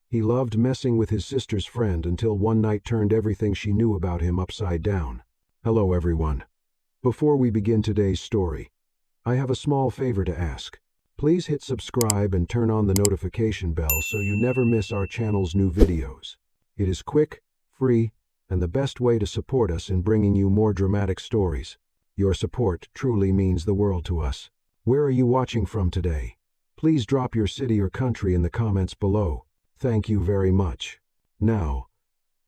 He loved messing with his sister's friend until one night turned everything she knew about him upside down. Hello everyone. Before we begin today's story, I have a small favor to ask. Please hit subscribe and turn on the notification bell so you never miss our channel's new videos. It is quick, free, and the best way to support us in bringing you more dramatic stories. Your support truly means the world to us. Where are you watching from today? Please drop your city or country in the comments below. Thank you very much. Now,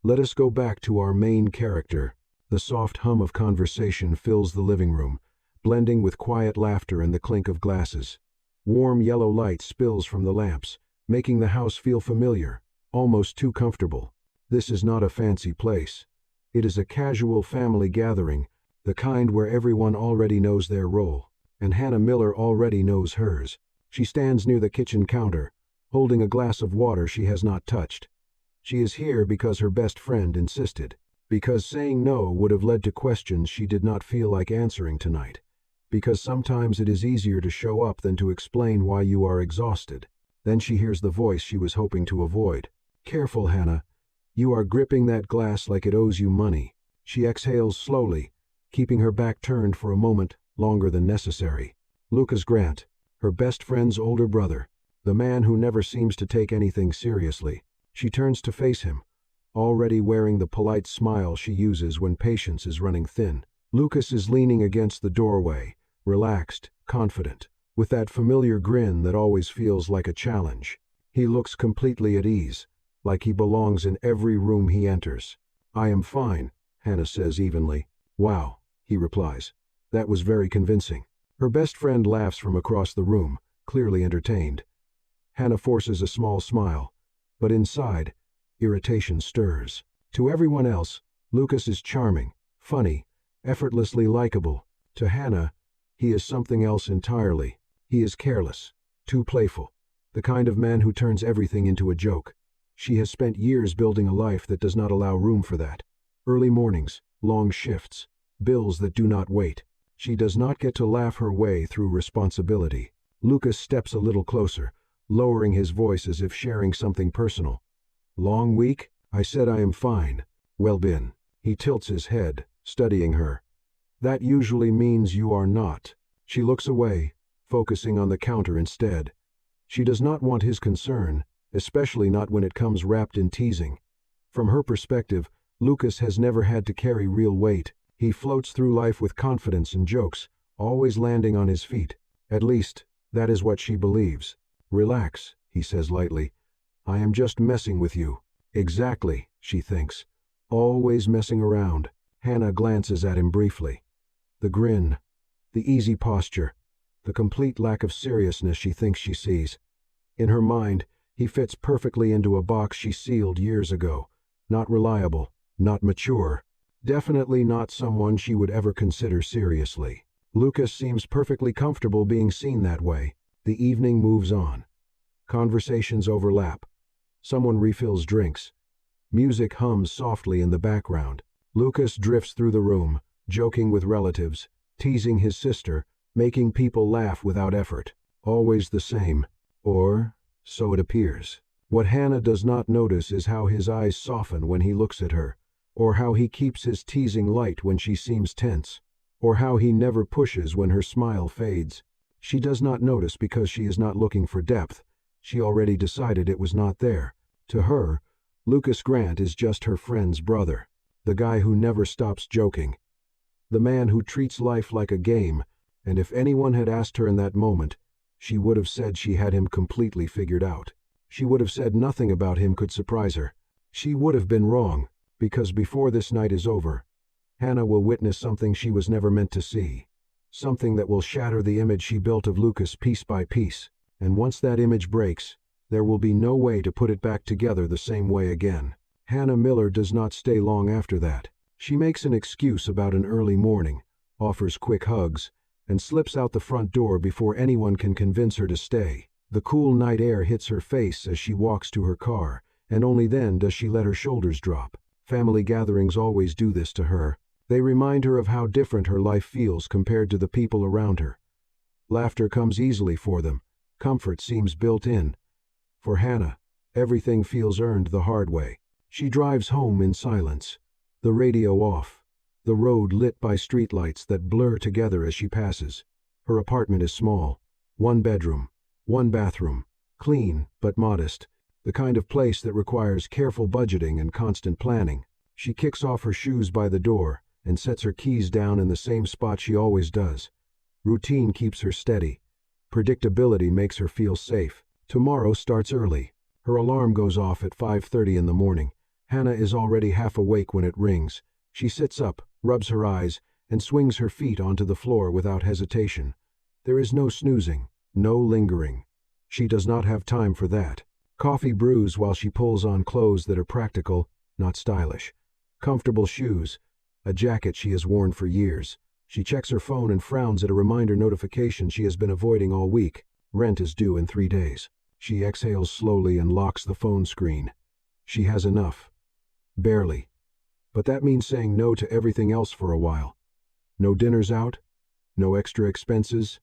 let us go back to our main character. The soft hum of conversation fills the living room, blending with quiet laughter and the clink of glasses. Warm yellow light spills from the lamps, making the house feel familiar, almost too comfortable. This is not a fancy place. It is a casual family gathering, the kind where everyone already knows their role, and Hannah Miller already knows hers. She stands near the kitchen counter, holding a glass of water she has not touched. She is here because her best friend insisted, because saying no would have led to questions she did not feel like answering tonight, because sometimes it is easier to show up than to explain why you are exhausted. Then she hears the voice she was hoping to avoid. Careful, Hannah. You are gripping that glass like it owes you money. She exhales slowly, keeping her back turned for a moment longer than necessary. Lucas Grant, her best friend's older brother, the man who never seems to take anything seriously. She turns to face him, already wearing the polite smile she uses when patience is running thin. Lucas is leaning against the doorway, relaxed, confident, with that familiar grin that always feels like a challenge. He looks completely at ease, like he belongs in every room he enters. I am fine, Hannah says evenly. Wow, he replies. That was very convincing. Her best friend laughs from across the room, clearly entertained. Hannah forces a small smile, but inside, irritation stirs. To everyone else, Lucas is charming, funny, effortlessly likable. To Hannah, he is something else entirely. He is careless, too playful, the kind of man who turns everything into a joke. She has spent years building a life that does not allow room for that. Early mornings, long shifts, bills that do not wait. She does not get to laugh her way through responsibility. Lucas steps a little closer, lowering his voice as if sharing something personal. Long week? I said I am fine. Well been. He tilts his head, studying her. That usually means you are not. She looks away, focusing on the counter instead. She does not want his concern, especially not when it comes wrapped in teasing. From her perspective, Lucas has never had to carry real weight. He floats through life with confidence and jokes, always landing on his feet. At least, that is what she believes. Relax, he says lightly. I am just messing with you. Exactly, she thinks. Always messing around. Hannah glances at him briefly. The grin, the easy posture, the complete lack of seriousness she thinks she sees. In her mind, he fits perfectly into a box she sealed years ago. Not reliable, not mature, definitely not someone she would ever consider seriously. Lucas seems perfectly comfortable being seen that way. The evening moves on. Conversations overlap. Someone refills drinks. Music hums softly in the background. Lucas drifts through the room, joking with relatives, teasing his sister, making people laugh without effort. Always the same. Or so it appears. What Hannah does not notice is how his eyes soften when he looks at her, or how he keeps his teasing light when she seems tense, or how he never pushes when her smile fades. She does not notice because she is not looking for depth. She already decided it was not there. To her, Lucas Grant is just her friend's brother, the guy who never stops joking, the man who treats life like a game, and if anyone had asked her in that moment, she would have said she had him completely figured out. She would have said nothing about him could surprise her. She would have been wrong, because before this night is over, Hannah will witness something she was never meant to see. Something that will shatter the image she built of Lucas piece by piece. And once that image breaks, there will be no way to put it back together the same way again. Hannah Miller does not stay long after that. She makes an excuse about an early morning, offers quick hugs, and slips out the front door before anyone can convince her to stay. The cool night air hits her face as she walks to her car, and only then does she let her shoulders drop. Family gatherings always do this to her. They remind her of how different her life feels compared to the people around her. Laughter comes easily for them. Comfort seems built in. For Hannah, Everything feels earned the hard way. She drives home in silence, the radio off, the road lit by streetlights that blur together as she passes. Her apartment is small, one bedroom, one bathroom, clean but modest, the kind of place that requires careful budgeting and constant planning. She kicks off her shoes by the door and sets her keys down in the same spot she always does. Routine keeps her steady. Predictability makes her feel safe. Tomorrow starts early. Her alarm goes off at 5:30 in the morning. Hannah is already half awake when it rings. She sits up, rubs her eyes, and swings her feet onto the floor without hesitation. There is no snoozing, no lingering. She does not have time for that. Coffee brews while she pulls on clothes that are practical, not stylish. Comfortable shoes, a jacket she has worn for years. She checks her phone and frowns at a reminder notification she has been avoiding all week. Rent is due in 3 days. She exhales slowly and locks the phone screen. She has enough. Barely. But that means saying no to everything else for a while. No dinners out, no extra expenses,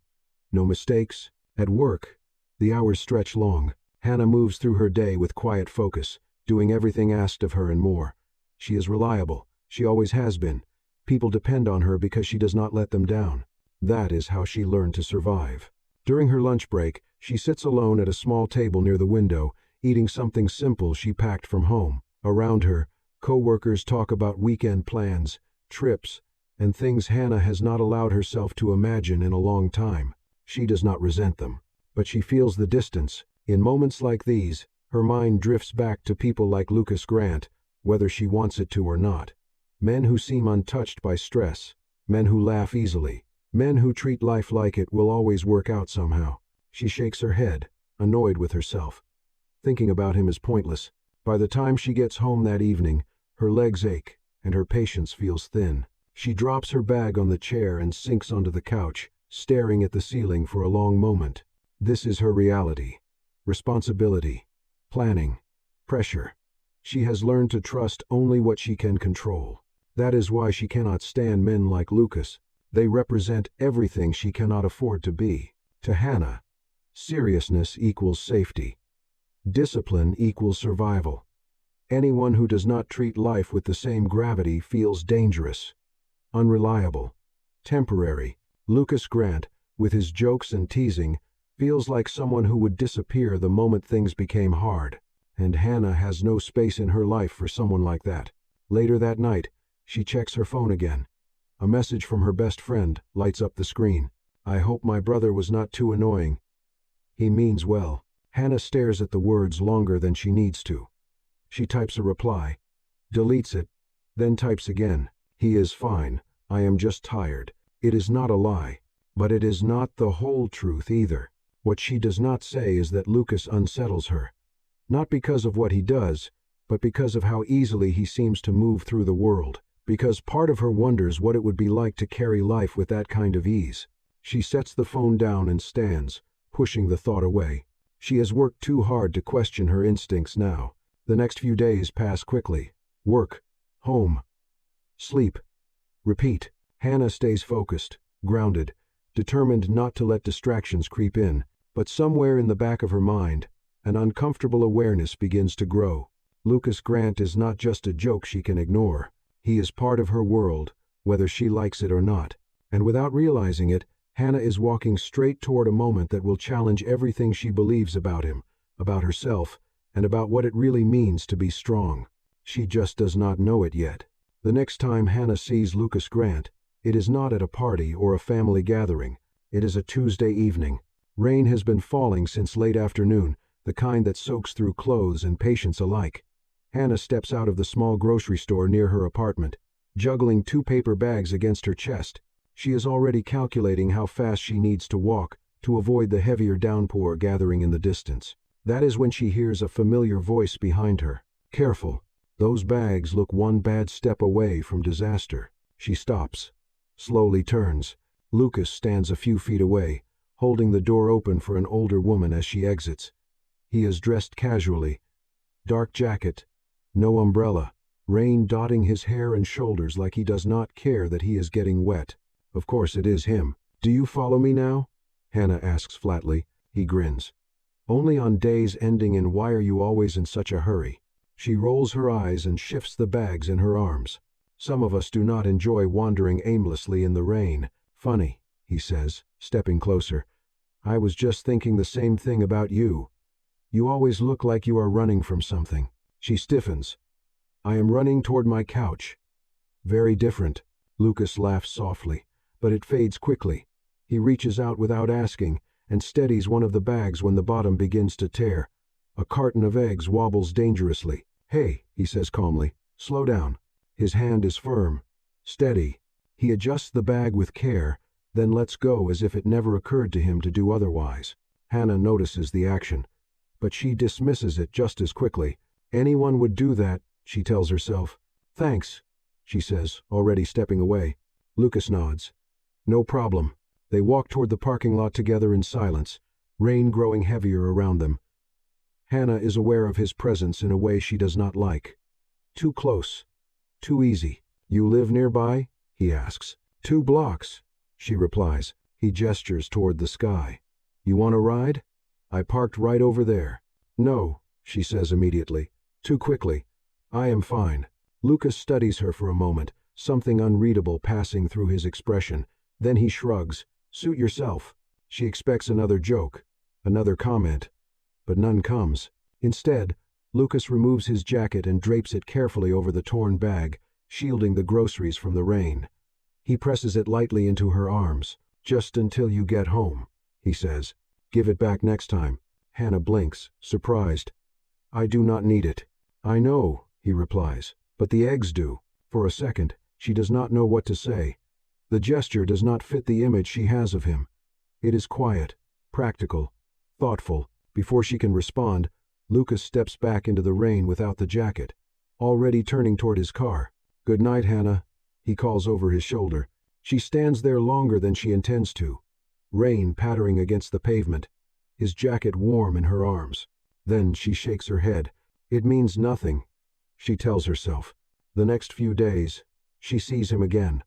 no mistakes. At work, the hours stretch long. Hannah moves through her day with quiet focus, doing everything asked of her and more. She is reliable. She always has been. People depend on her because she does not let them down. That is how she learned to survive. During her lunch break, she sits alone at a small table near the window, eating something simple she packed from home. Around her, co-workers talk about weekend plans, trips, and things Hannah has not allowed herself to imagine in a long time. She does not resent them, but she feels the distance. In moments like these, her mind drifts back to people like Lucas Grant, whether she wants it to or not. Men who seem untouched by stress, men who laugh easily, men who treat life like it will always work out somehow. She shakes her head, annoyed with herself. Thinking about him is pointless. By the time she gets home that evening, her legs ache, and her patience feels thin. She drops her bag on the chair and sinks onto the couch, staring at the ceiling for a long moment. This is her reality. Responsibility, planning, pressure. She has learned to trust only what she can control. That is why she cannot stand men like Lucas. They represent everything she cannot afford to be. To Hannah, seriousness equals safety. Discipline equals survival. Anyone who does not treat life with the same gravity feels dangerous, unreliable, temporary. Lucas Grant, with his jokes and teasing, feels like someone who would disappear the moment things became hard. And Hannah has no space in her life for someone like that. Later that night, she checks her phone again. A message from her best friend lights up the screen. "I hope my brother was not too annoying. He means well." Hannah stares at the words longer than she needs to. She types a reply, deletes it, then types again. "He is fine. I am just tired." It is not a lie, but it is not the whole truth either. What she does not say is that Lucas unsettles her. Not because of what he does, but because of how easily he seems to move through the world. Because part of her wonders what it would be like to carry life with that kind of ease. She sets the phone down and stands, pushing the thought away. She has worked too hard to question her instincts now. The next few days pass quickly. Work, home, sleep, repeat. Hannah stays focused, grounded, determined not to let distractions creep in. But somewhere in the back of her mind, an uncomfortable awareness begins to grow. Lucas Grant is not just a joke she can ignore. He is part of her world, whether she likes it or not. And without realizing it, Hannah is walking straight toward a moment that will challenge everything she believes about him, about herself, and about what it really means to be strong. She just does not know it yet. The next time Hannah sees Lucas Grant, it is not at a party or a family gathering. It is a Tuesday evening. Rain has been falling since late afternoon, the kind that soaks through clothes and patience alike. Hannah steps out of the small grocery store near her apartment, juggling 2 paper bags against her chest. She is already calculating how fast she needs to walk to avoid the heavier downpour gathering in the distance. That is when she hears a familiar voice behind her. "Careful. Those bags look one bad step away from disaster." She stops, slowly turns. Lucas stands a few feet away, holding the door open for an older woman as she exits. He is dressed casually. Dark jacket, no umbrella, rain dotting his hair and shoulders like he does not care that he is getting wet. Of course it is him. "Do you follow me now?" Hannah asks flatly. He grins. Only on days ending in why are you always in such a hurry? She rolls her eyes and shifts the bags in her arms. Some of us do not enjoy wandering aimlessly in the rain. Funny, he says, stepping closer. I was just thinking the same thing about you. You always look like you are running from something. She stiffens. I am running toward my couch. Very different. Lucas laughs softly, but it fades quickly. He reaches out without asking and steadies one of the bags when the bottom begins to tear. A carton of eggs wobbles dangerously. Hey, he says calmly, slow down. His hand is firm, steady. He adjusts the bag with care, then lets go as if it never occurred to him to do otherwise. Hannah notices the action, but she dismisses it just as quickly. Anyone would do that, she tells herself. Thanks, she says, already stepping away. Lucas nods. No problem. They walk toward the parking lot together in silence, rain growing heavier around them. Hannah is aware of his presence in a way she does not like. Too close. Too easy. You live nearby? He asks. 2 blocks, she replies. He gestures toward the sky. You want a ride? I parked right over there. No, she says immediately. Too quickly. I am fine. Lucas studies her for a moment, something unreadable passing through his expression. Then he shrugs. Suit yourself. She expects another joke, another comment, but none comes. Instead, Lucas removes his jacket and drapes it carefully over the torn bag, shielding the groceries from the rain. He presses it lightly into her arms. Just until you get home, he says. Give it back next time. Hannah blinks, surprised. I do not need it. I know, he replies, but the eggs do. For a second, she does not know what to say. The gesture does not fit the image she has of him. It is quiet, practical, thoughtful. Before she can respond, Lucas steps back into the rain without the jacket, already turning toward his car. Good night, Hannah, he calls over his shoulder. She stands there longer than she intends to, rain pattering against the pavement, his jacket warm in her arms. Then she shakes her head. It means nothing, she tells herself. The next few days, she sees him again.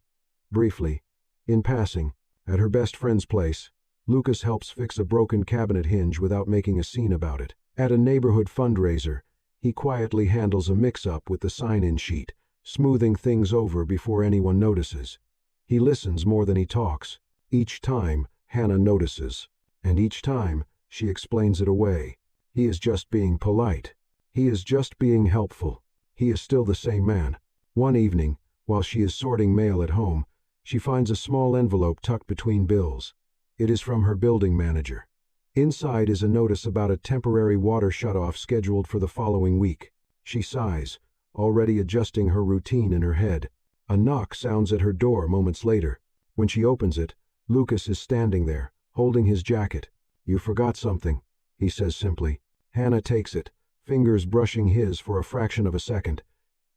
Briefly, in passing, at her best friend's place. Lucas helps fix a broken cabinet hinge without making a scene about it. At a neighborhood fundraiser, he quietly handles a mix-up with the sign-in sheet, smoothing things over before anyone notices. He listens more than he talks. Each time, Hannah notices, and each time, she explains it away. He is just being polite. He is just being helpful. He is still the same man. One evening, while she is sorting mail at home, she finds a small envelope tucked between bills. It is from her building manager. Inside is a notice about a temporary water shutoff scheduled for the following week. She sighs, already adjusting her routine in her head. A knock sounds at her door moments later. When she opens it, Lucas is standing there, holding his jacket. You forgot something, he says simply. Hannah takes it, fingers brushing his for a fraction of a second.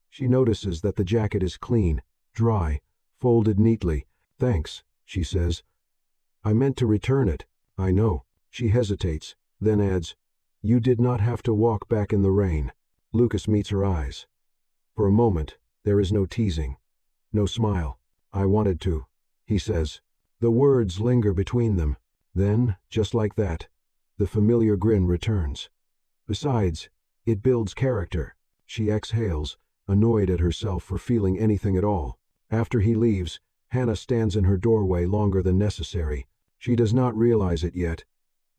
She notices that the jacket is clean, dry, folded neatly. Thanks, she says. I meant to return it. I know. She hesitates, then adds, You did not have to walk back in the rain. Lucas meets her eyes. For a moment, there is no teasing, no smile. I wanted to, he says. The words linger between them. Then, just like that, the familiar grin returns. Besides, it builds character. She exhales, annoyed at herself for feeling anything at all. After he leaves, Hannah stands in her doorway longer than necessary. She does not realize it yet,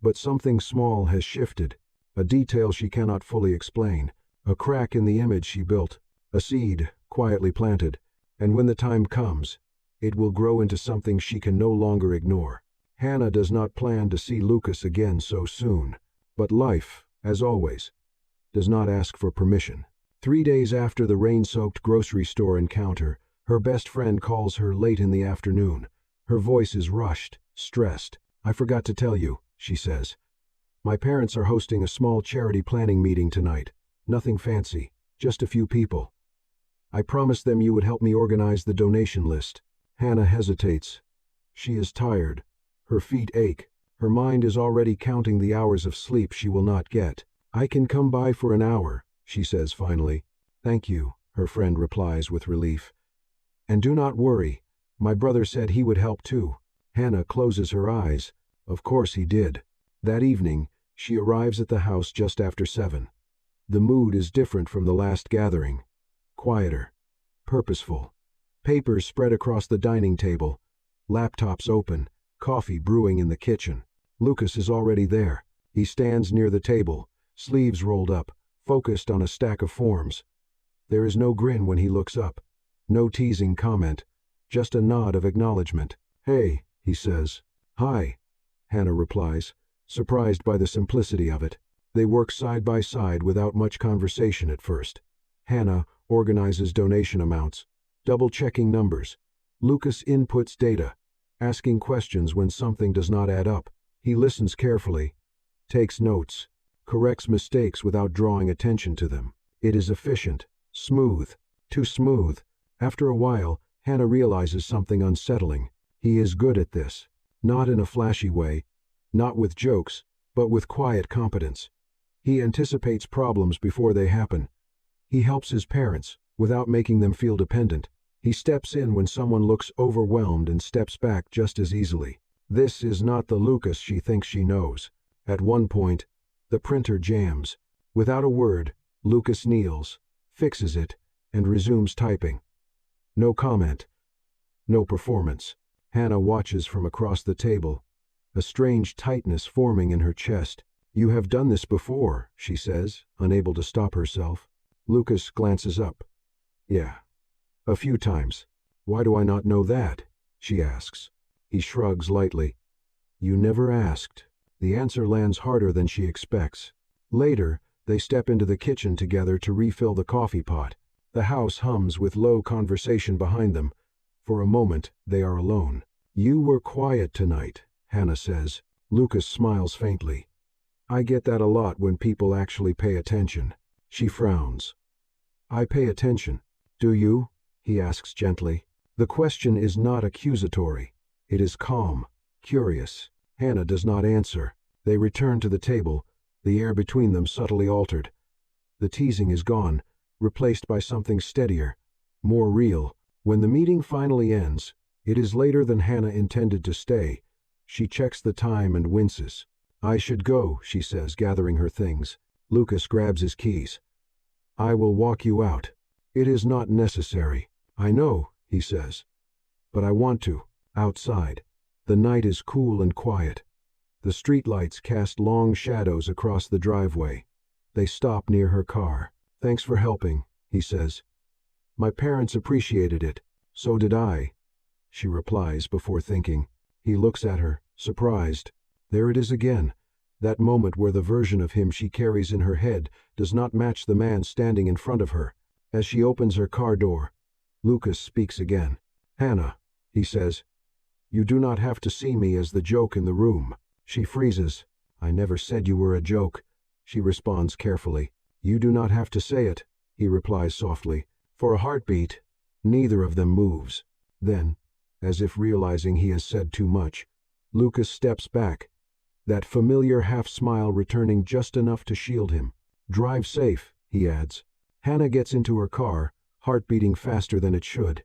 but something small has shifted, a detail she cannot fully explain, a crack in the image she built, a seed quietly planted, and when the time comes, it will grow into something she can no longer ignore. Hannah does not plan to see Lucas again so soon, but life, as always, does not ask for permission. 3 days after the rain-soaked grocery store encounter, her best friend calls her late in the afternoon. Her voice is rushed, stressed. I forgot to tell you, she says. My parents are hosting a small charity planning meeting tonight. Nothing fancy, just a few people. I promised them you would help me organize the donation list. Hannah hesitates. She is tired. Her feet ache. Her mind is already counting the hours of sleep she will not get. I can come by for an hour, she says finally. Thank you, her friend replies with relief. And do not worry, my brother said he would help too. Hannah closes her eyes. Of course he did. That evening, She arrives at the house just after 7. The mood is different from the last gathering. Quieter. Purposeful. Papers spread across the dining table. Laptops open. Coffee brewing in the kitchen. Lucas is already there. He stands near the table, sleeves rolled up, focused on a stack of forms. There is no grin when he looks up. No teasing comment. Just a nod of acknowledgement. "Hey," he says. "Hi," Hannah replies, surprised by the simplicity of it. They work side by side without much conversation at first. Hannah organizes donation amounts, double-checking numbers. Lucas inputs data, asking questions when something does not add up. He listens carefully, takes notes, corrects mistakes without drawing attention to them. It is efficient, smooth, too smooth. After a while, Hannah realizes something unsettling. He is good at this. Not in a flashy way, not with jokes, but with quiet competence. He anticipates problems before they happen. He helps his parents, without making them feel dependent. He steps in when someone looks overwhelmed and steps back just as easily. This is not the Lucas she thinks she knows. At one point, the printer jams. Without a word, Lucas kneels, fixes it, and resumes typing. No comment. No performance. Hannah watches from across the table, a strange tightness forming in her chest. "You have done this before," she says, unable to stop herself. Lucas glances up. "Yeah. A few times. Why do I not know that?" she asks. He shrugs lightly. "You never asked." The answer lands harder than she expects. Later, they step into the kitchen together to refill the coffee pot. The house hums with low conversation behind them. For a moment, they are alone. "You were quiet tonight," Hannah says. Lucas smiles faintly. "I get that a lot when people actually pay attention." She frowns. "I pay attention. Do you?" he asks gently. The question is not accusatory. It is calm, curious. Hannah does not answer. They return to the table, the air between them subtly altered. The teasing is gone, replaced by something steadier, more real. When the meeting finally ends, it is later than Hannah intended to stay. She checks the time and winces. "I should go," she says, gathering her things. Lucas grabs his keys. "I will walk you out." "It is not necessary." "I know," he says. "But I want to." Outside, the night is cool and quiet. The streetlights cast long shadows across the driveway. They stop near her car. "Thanks for helping," he says. "My parents appreciated it. So did I," she replies before thinking. He looks at her, surprised. There it is again, that moment where the version of him she carries in her head does not match the man standing in front of her. As she opens her car door, Lucas speaks again. "Hannah," he says, "you do not have to see me as the joke in the room." She freezes. "I never said you were a joke," she responds carefully. "You do not have to say it," he replies softly. For a heartbeat, neither of them moves. Then, as if realizing he has said too much, Lucas steps back, that familiar half-smile returning just enough to shield him. "Drive safe," he adds. Hannah gets into her car, heart beating faster than it should.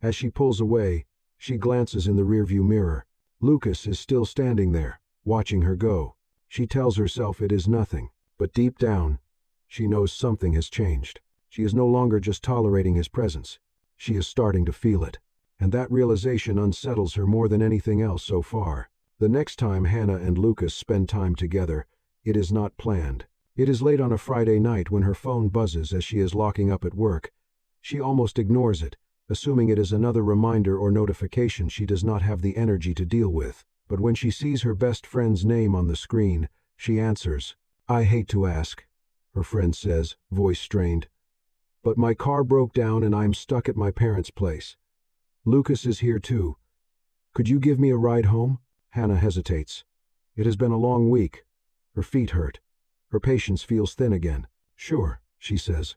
As she pulls away, she glances in the rearview mirror. Lucas is still standing there, watching her go. She tells herself it is nothing, but deep down, she knows something has changed. She is no longer just tolerating his presence. She is starting to feel it. And that realization unsettles her more than anything else so far. The next time Hannah and Lucas spend time together, it is not planned. It is late on a Friday night when her phone buzzes as she is locking up at work. She almost ignores it, assuming it is another reminder or notification she does not have the energy to deal with. But when she sees her best friend's name on the screen, she answers. "I hate to ask," her friend says, voice strained, "but my car broke down and I'm stuck at my parents' place. Lucas is here too. Could you give me a ride home?" Hannah hesitates. It has been a long week. Her feet hurt. Her patience feels thin again. "Sure," she says.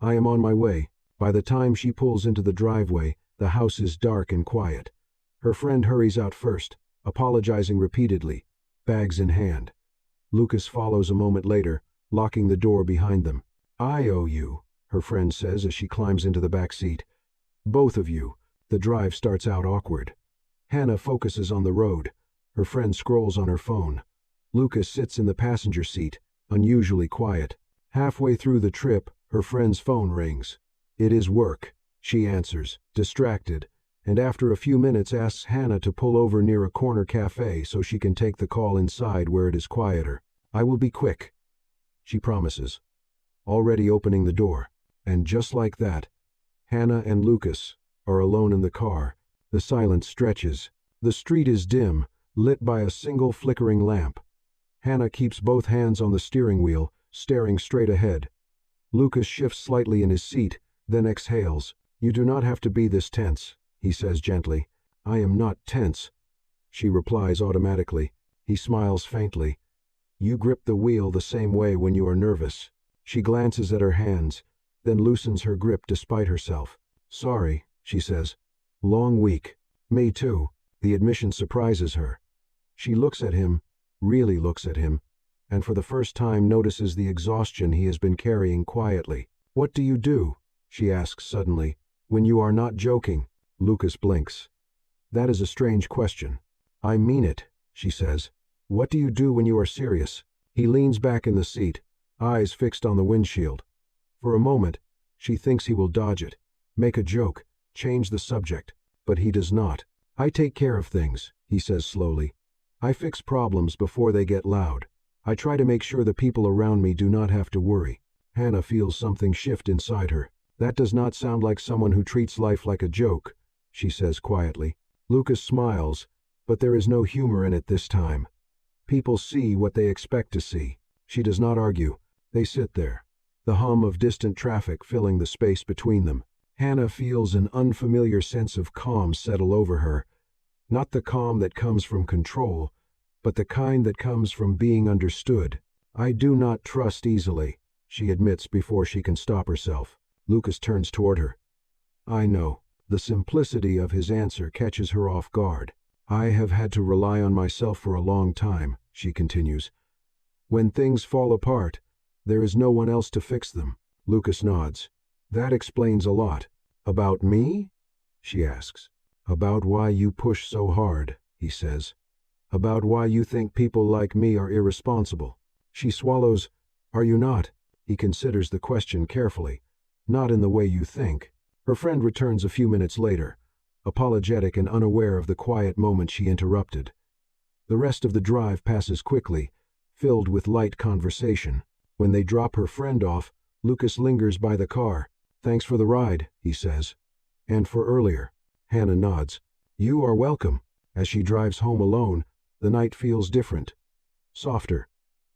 "I am on my way." By the time she pulls into the driveway, the house is dark and quiet. Her friend hurries out first, apologizing repeatedly, bags in hand. Lucas follows a moment later, locking the door behind them. "I owe you," her friend says as she climbs into the back seat. "Both of you." The drive starts out awkward. Hannah focuses on the road. Her friend scrolls on her phone. Lucas sits in the passenger seat, unusually quiet. Halfway through the trip, her friend's phone rings. It is work, she answers, distracted, and after a few minutes asks Hannah to pull over near a corner cafe so she can take the call inside where it is quieter. I will be quick, she promises, already opening the door. And just like that, Hannah and Lucas are alone in the car. The silence stretches. The street is dim, lit by a single flickering lamp. Hannah keeps both hands on the steering wheel, staring straight ahead. Lucas shifts slightly in his seat, then exhales. You do not have to be this tense, he says gently. I am not tense, she replies automatically. He smiles faintly. You grip the wheel the same way when you are nervous. She glances at her hands, then loosens her grip despite herself. Sorry, she says. Long week. Me too. The admission surprises her. She looks at him, really looks at him, and for the first time notices the exhaustion he has been carrying quietly. What do you do, she asks suddenly, when you are not joking? Lucas blinks. That is a strange question. I mean it, she says. What do you do when you are serious? He leans back in the seat, eyes fixed on the windshield. For a moment, she thinks he will dodge it, make a joke, change the subject, but he does not. I take care of things, he says slowly. I fix problems before they get loud. I try to make sure the people around me do not have to worry. Hannah feels something shift inside her. That does not sound like someone who treats life like a joke, she says quietly. Lucas smiles, but there is no humor in it this time. People see what they expect to see. She does not argue. They sit there, the hum of distant traffic filling the space between them. Hannah feels an unfamiliar sense of calm settle over her. Not the calm that comes from control, but the kind that comes from being understood. I do not trust easily, she admits before she can stop herself. Lucas turns toward her. I know. The simplicity of his answer catches her off guard. I have had to rely on myself for a long time, she continues. When things fall apart, there is no one else to fix them. Lucas nods. That explains a lot. About me? She asks. About why you push so hard, he says. About why you think people like me are irresponsible. She swallows. Are you not? He considers the question carefully. Not in the way you think. Her friend returns a few minutes later, apologetic and unaware of the quiet moment she interrupted. The rest of the drive passes quickly, filled with light conversation. When they drop her friend off, Lucas lingers by the car. Thanks for the ride, he says. And for earlier. Hannah nods. You are welcome. As she drives home alone, the night feels different. Softer.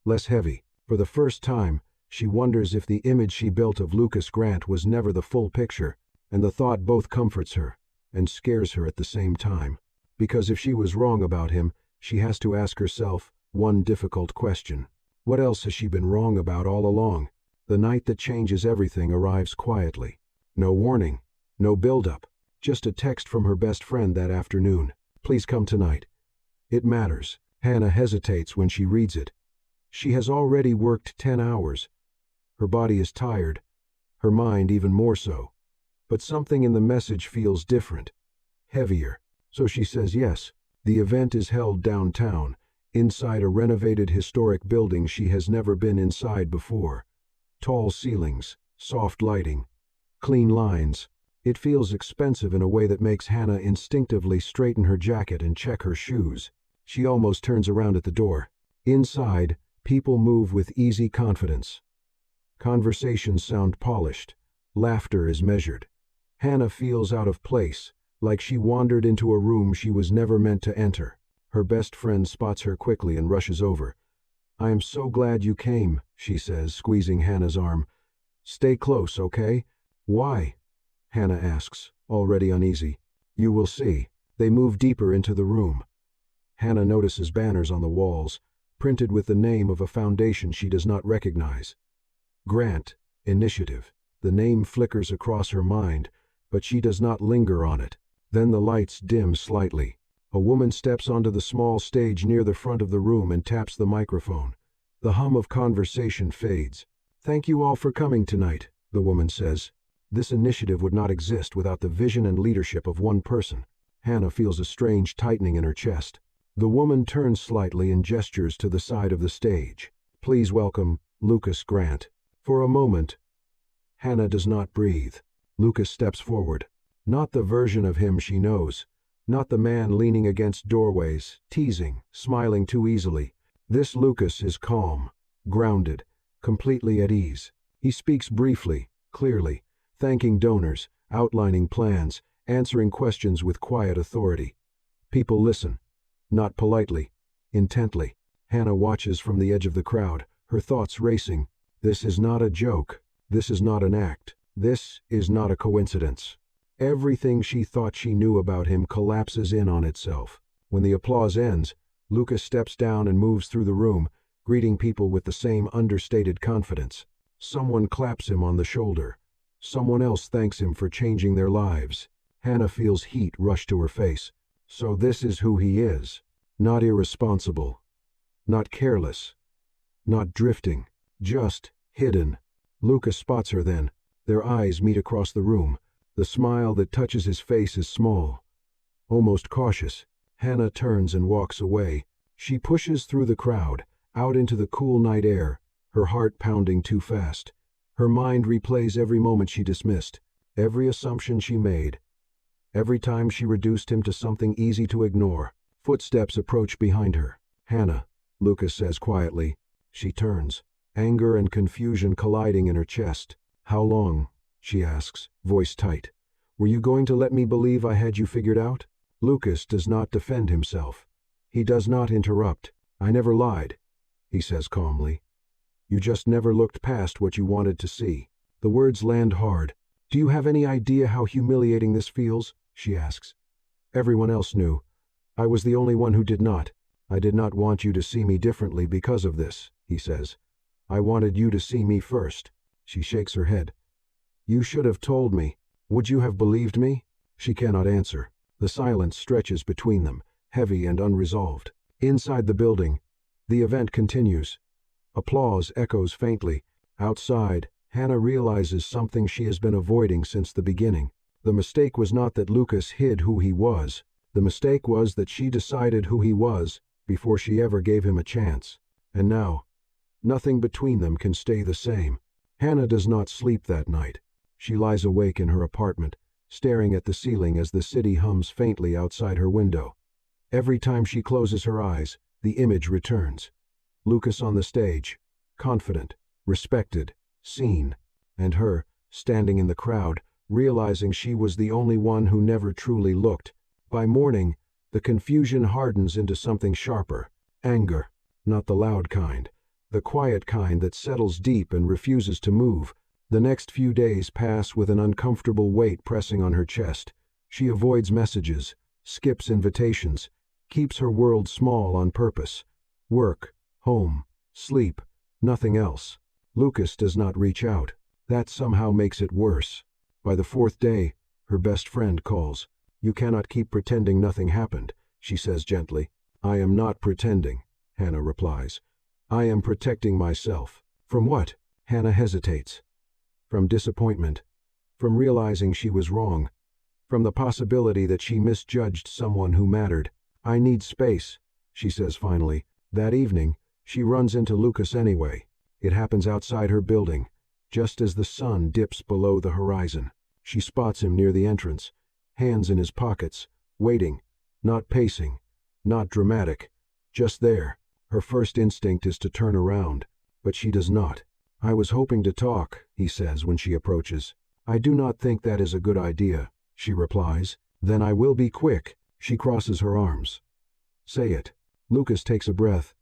Less heavy. For the first time, she wonders if the image she built of Lucas Grant was never the full picture, and the thought both comforts her and scares her at the same time. Because if she was wrong about him, she has to ask herself one difficult question. What else has she been wrong about all along? The night that changes everything arrives quietly. No warning, no build-up, just a text from her best friend that afternoon. Please come tonight. It matters. Hannah hesitates when she reads it. She has already worked 10 hours. Her body is tired, her mind even more so. But something in the message feels different, heavier. So she says yes. The event is held downtown, inside a renovated historic building she has never been inside before. Tall ceilings, soft lighting, clean lines. It feels expensive in a way that makes Hannah instinctively straighten her jacket and check her shoes. She almost turns around at the door. Inside, people move with easy confidence. Conversations sound polished. Laughter is measured. Hannah feels out of place, like she wandered into a room she was never meant to enter. Her best friend spots her quickly and rushes over. I am so glad you came, she says, squeezing Hannah's arm. Stay close, okay? Why? Hannah asks, already uneasy. You will see. They move deeper into the room. Hannah notices banners on the walls, printed with the name of a foundation she does not recognize. Grant, Initiative. The name flickers across her mind, but she does not linger on it. Then the lights dim slightly. A woman steps onto the small stage near the front of the room and taps the microphone. The hum of conversation fades. Thank you all for coming tonight, the woman says. This initiative would not exist without the vision and leadership of one person. Hannah feels a strange tightening in her chest. The woman turns slightly and gestures to the side of the stage. Please welcome, Lucas Grant. For a moment, Hannah does not breathe. Lucas steps forward. Not the version of him she knows. Not the man leaning against doorways, teasing, smiling too easily. This Lucas is calm, grounded, completely at ease. He speaks briefly, clearly, thanking donors, outlining plans, answering questions with quiet authority. People listen. Not politely, intently. Hannah watches from the edge of the crowd, her thoughts racing. This is not a joke. This is not an act. This is not a coincidence. Everything she thought she knew about him collapses in on itself. When the applause ends, Lucas steps down and moves through the room, greeting people with the same understated confidence. Someone claps him on the shoulder. Someone else thanks him for changing their lives. Hannah feels heat rush to her face. So this is who he is. Not irresponsible. Not careless. Not drifting. Just hidden. Lucas spots her then. Their eyes meet across the room. The smile that touches his face is small, almost cautious. Hannah turns and walks away. She pushes through the crowd, out into the cool night air, her heart pounding too fast. Her mind replays every moment she dismissed, every assumption she made, every time she reduced him to something easy to ignore. Footsteps approach behind her. Hannah, Lucas says quietly. She turns, anger and confusion colliding in her chest. How long? She asks, voice tight. Were you going to let me believe I had you figured out? Lucas does not defend himself. He does not interrupt. I never lied, he says calmly. You just never looked past what you wanted to see. The words land hard. Do you have any idea how humiliating this feels? She asks. Everyone else knew. I was the only one who did not. I did not want you to see me differently because of this, he says. I wanted you to see me first. She shakes her head. You should have told me. Would you have believed me? She cannot answer. The silence stretches between them, heavy and unresolved. Inside the building, the event continues. Applause echoes faintly. Outside, Hannah realizes something she has been avoiding since the beginning. The mistake was not that Lucas hid who he was. The mistake was that she decided who he was before she ever gave him a chance. And now, nothing between them can stay the same. Hannah does not sleep that night. She lies awake in her apartment, staring at the ceiling as the city hums faintly outside her window. Every time she closes her eyes, the image returns. Lucas on the stage, confident, respected, seen, and her, standing in the crowd, realizing she was the only one who never truly looked. By morning, the confusion hardens into something sharper. Anger, not the loud kind, the quiet kind that settles deep and refuses to move. The next few days pass with an uncomfortable weight pressing on her chest. She avoids messages, skips invitations, keeps her world small on purpose. Work, home, sleep, nothing else. Lucas does not reach out. That somehow makes it worse. By the fourth day, her best friend calls. You cannot keep pretending nothing happened, she says gently. I am not pretending, Hannah replies. I am protecting myself. From what? Hannah hesitates. From disappointment. From realizing she was wrong. From the possibility that she misjudged someone who mattered. I need space, she says finally. That evening, she runs into Lucas anyway. It happens outside her building, just as the sun dips below the horizon. She spots him near the entrance, hands in his pockets, waiting, not pacing, not dramatic, just there. Her first instinct is to turn around, but she does not. I was hoping to talk, he says when she approaches. I do not think that is a good idea, she replies. Then I will be quick. She crosses her arms. Say it. Lucas takes a breath.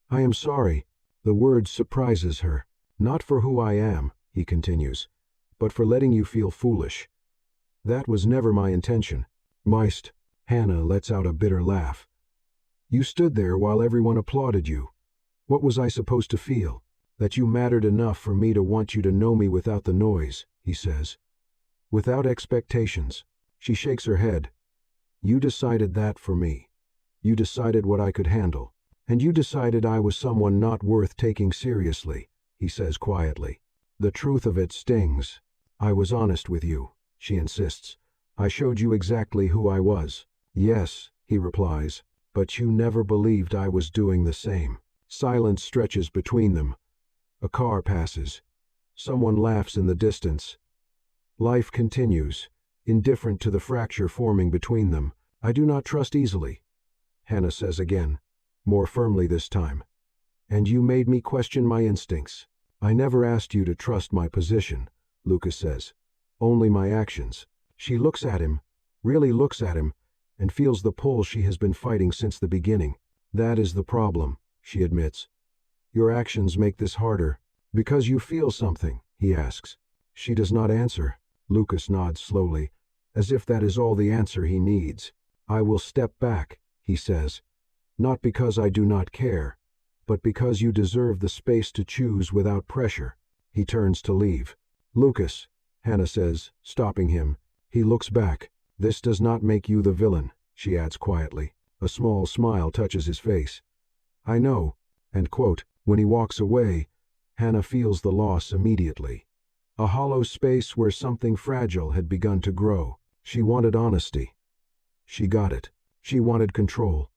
I am sorry. The word surprises her. Not for who I am, he continues, but for letting you feel foolish. That was never my intention. Meist. Hannah lets out a bitter laugh. You stood there while everyone applauded you. What was I supposed to feel? That you mattered enough for me to want you to know me without the noise, he says. Without expectations. She shakes her head. You decided that for me. You decided what I could handle. And you decided I was someone not worth taking seriously, he says quietly. The truth of it stings. I was honest with you, she insists. I showed you exactly who I was. Yes, he replies. But you never believed I was doing the same. Silence stretches between them. A car passes. Someone laughs in the distance. Life continues, indifferent to the fracture forming between them. I do not trust easily, Hannah says again, more firmly this time. And you made me question my instincts. I never asked you to trust my position, Lucas says. Only my actions. She looks at him, really looks at him, and feels the pull she has been fighting since the beginning. That is the problem, she admits. Your actions make this harder. Because you feel something, he asks. She does not answer. Lucas nods slowly, as if that is all the answer he needs. I will step back, he says. Not because I do not care, but because you deserve the space to choose without pressure. He turns to leave. Lucas, Hannah says, stopping him. He looks back. This does not make you the villain, she adds quietly. A small smile touches his face. I know, and quote, when he walks away, Hannah feels the loss immediately. A hollow space where something fragile had begun to grow. She wanted honesty. She got it. She wanted control.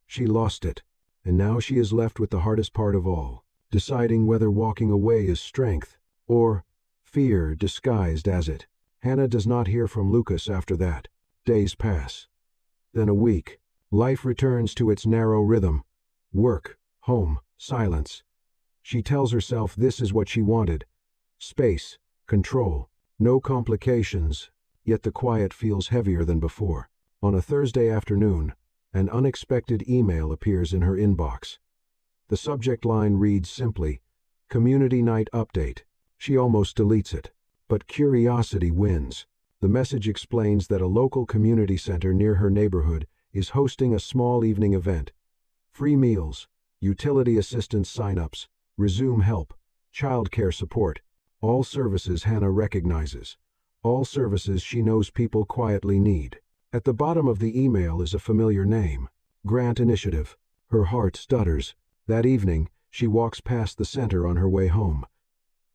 She lost it, and now she is left with the hardest part of all, deciding whether walking away is strength, or fear disguised as it. Hannah does not hear from Lucas after that. Days pass. Then a week. Life returns to its narrow rhythm. Work, home, silence. She tells herself this is what she wanted. Space, control, no complications, yet the quiet feels heavier than before. On a Thursday afternoon, an unexpected email appears in her inbox. The subject line reads simply, Community Night Update. She almost deletes it. But curiosity wins. The message explains that a local community center near her neighborhood is hosting a small evening event. Free meals, utility assistance sign-ups, resume help, childcare support, all services Hannah recognizes. All services she knows people quietly need. At the bottom of the email is a familiar name, Grant Initiative. Her heart stutters. That evening, she walks past the center on her way home.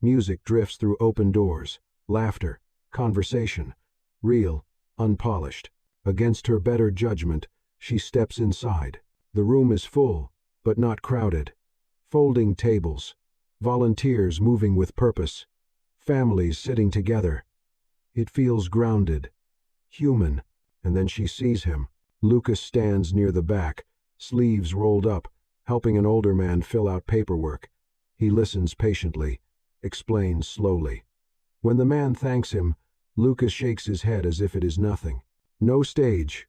Music drifts through open doors, laughter, conversation, real, unpolished. Against her better judgment, she steps inside. The room is full, but not crowded. Folding tables, volunteers moving with purpose, families sitting together. It feels grounded, human, and then she sees him. Lucas stands near the back, sleeves rolled up, helping an older man fill out paperwork. He listens patiently, explains slowly. When the man thanks him, Lucas shakes his head as if it is nothing. No stage,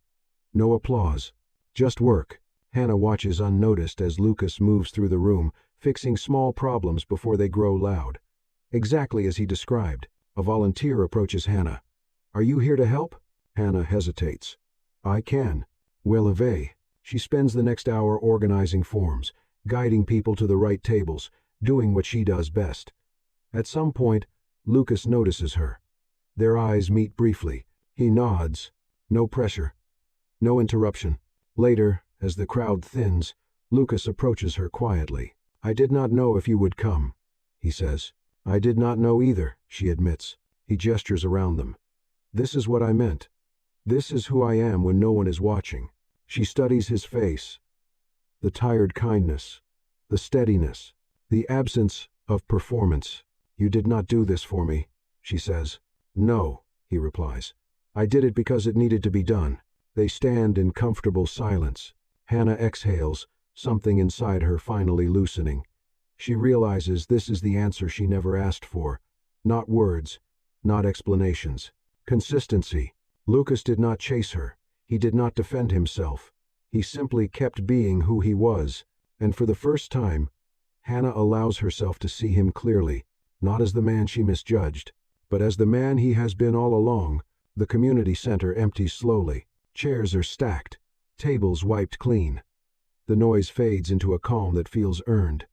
no applause, just work. Hannah watches unnoticed as Lucas moves through the room, fixing small problems before they grow loud. Exactly as he described, a volunteer approaches Hannah. Are you here to help? Hannah hesitates. I can. Well, she spends the next hour organizing forms, guiding people to the right tables, doing what she does best. At some point, Lucas notices her. Their eyes meet briefly. He nods. No pressure. No interruption. Later, as the crowd thins, Lucas approaches her quietly. I did not know if you would come, he says. I did not know either, she admits. He gestures around them. This is what I meant. This is who I am when no one is watching. She studies his face. The tired kindness, the steadiness, the absence of performance. You did not do this for me, she says. No, he replies. I did it because it needed to be done. They stand in comfortable silence. Hannah exhales, something inside her finally loosening. She realizes this is the answer she never asked for. Not words, not explanations. Consistency. Lucas did not chase her. He did not defend himself. He simply kept being who he was. And for the first time, Hannah allows herself to see him clearly, not as the man she misjudged, but as the man he has been all along. The community center empties slowly. Chairs are stacked, tables wiped clean. The noise fades into a calm that feels earned.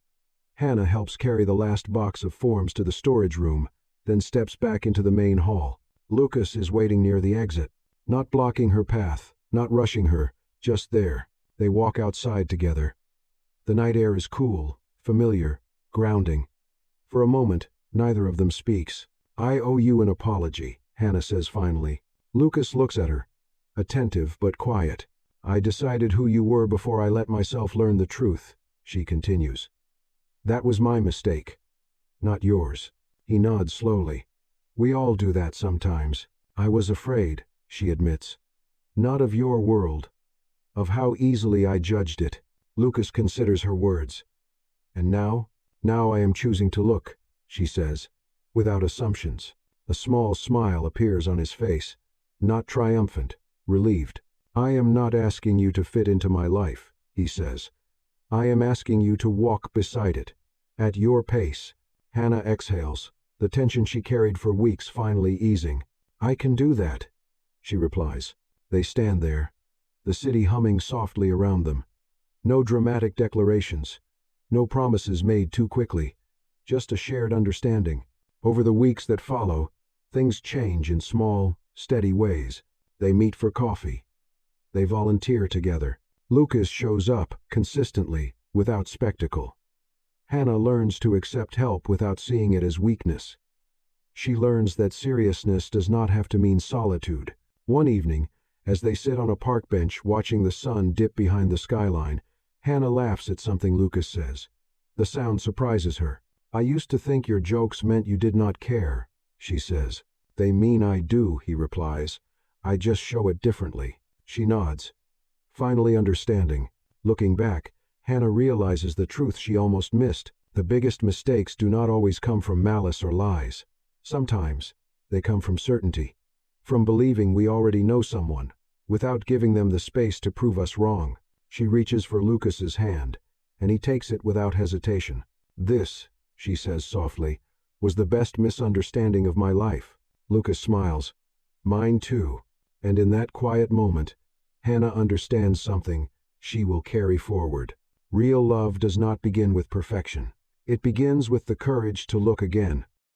Hannah helps carry the last box of forms to the storage room, then steps back into the main hall. Lucas is waiting near the exit, not blocking her path, not rushing her, just there. They walk outside together. The night air is cool, familiar, grounding. For a moment, neither of them speaks. I owe you an apology, Hannah says finally. Lucas looks at her, attentive but quiet. I decided who you were before I let myself learn the truth, she continues. That was my mistake, not yours. He nods slowly. We all do that sometimes. I was afraid, she admits. Not of your world, of how easily I judged it. Lucas considers her words. And now I am choosing to look, she says, without assumptions. A small smile appears on his face, not triumphant, relieved. I am not asking you to fit into my life, he says. I am asking you to walk beside it. At your pace. Hannah exhales, the tension she carried for weeks finally easing. I can do that, she replies. They stand there, the city humming softly around them. No dramatic declarations, no promises made too quickly, just a shared understanding. Over the weeks that follow, things change in small, steady ways. They meet for coffee. They volunteer together. Lucas shows up, consistently, without spectacle. Hannah learns to accept help without seeing it as weakness. She learns that seriousness does not have to mean solitude. One evening, as they sit on a park bench watching the sun dip behind the skyline, Hannah laughs at something Lucas says. The sound surprises her. I used to think your jokes meant you did not care, she says. They mean I do, he replies. I just show it differently. She nods, finally understanding. Looking back, Hannah realizes the truth she almost missed. The biggest mistakes do not always come from malice or lies. Sometimes, they come from certainty. From believing we already know someone, without giving them the space to prove us wrong. She reaches for Lucas's hand, and he takes it without hesitation. This, she says softly, was the best misunderstanding of my life. Lucas smiles. Mine too. And in that quiet moment, Hannah understands something she will carry forward. Real love does not begin with perfection. It begins with the courage to look again,